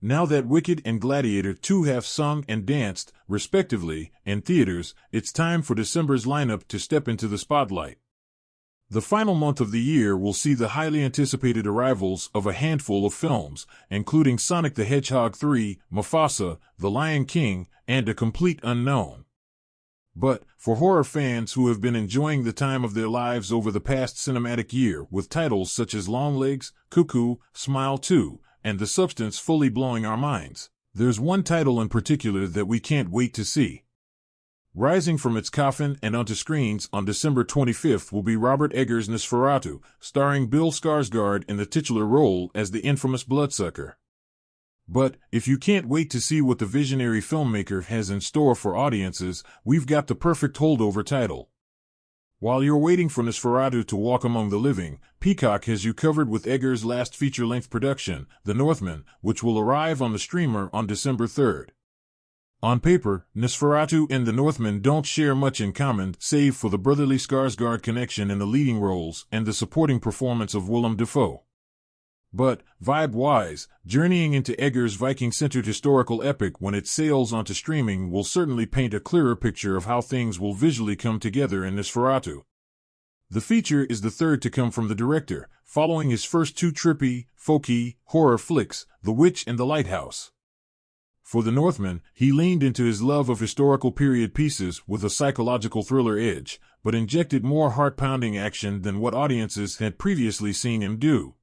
Now that Wicked and Gladiator 2 have sung and danced, respectively, in theaters, it's time for December's lineup to step into the spotlight. The final month of the year will see the highly anticipated arrivals of a handful of films, including Sonic the Hedgehog 3, Mufasa, The Lion King, and A Complete Unknown. But, for horror fans who have been enjoying the time of their lives over the past cinematic year with titles such as Longlegs, Cuckoo, Smile 2, and The Substance fully blowing our minds, there's one title in particular that we can't wait to see. Rising from its coffin and onto screens on December 25th will be Robert Eggers' Nosferatu, starring Bill Skarsgård in the titular role as the infamous bloodsucker. But, if you can't wait to see what the visionary filmmaker has in store for audiences, we've got the perfect holdover title. While you're waiting for Nosferatu to walk among the living, Peacock has you covered with Eggers' last feature-length production, The Northman, which will arrive on the streamer on December 3rd. On paper, Nosferatu and The Northman don't share much in common, save for the brotherly Skarsgård connection in the leading roles and the supporting performance of Willem Dafoe. But, vibe-wise, journeying into Eggers' Viking-centered historical epic when it sails onto streaming will certainly paint a clearer picture of how things will visually come together in Nosferatu. The feature is the third to come from the director, following his first two trippy, folky, horror flicks, The Witch and The Lighthouse. For The Northman, he leaned into his love of historical period pieces with a psychological thriller edge, but injected more heart-pounding action than what audiences had previously seen him do.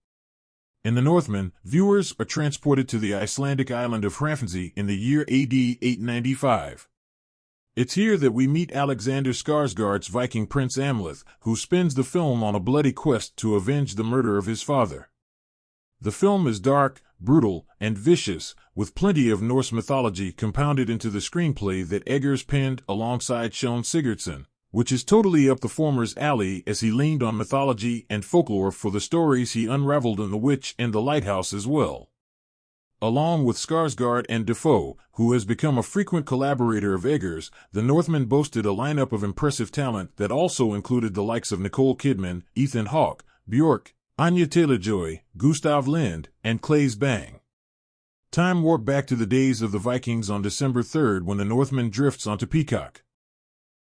In The Northman, viewers are transported to the Icelandic island of Hrafnsey in the year AD 895. It's here that we meet Alexander Skarsgård's Viking prince Amleth, who spends the film on a bloody quest to avenge the murder of his father. The film is dark, brutal, and vicious, with plenty of Norse mythology compounded into the screenplay that Eggers penned alongside Sjón Sigurdsson, which is totally up the former's alley as he leaned on mythology and folklore for the stories he unraveled in The Witch and The Lighthouse as well. Along with Skarsgård and Dafoe, who has become a frequent collaborator of Eggers, The Northman boasted a lineup of impressive talent that also included the likes of Nicole Kidman, Ethan Hawke, Bjork, Anya Taylor-Joy, Gustav Lind, and Claes Bang. Time warp back to the days of the Vikings on December 3rd when The Northman drifts onto Peacock.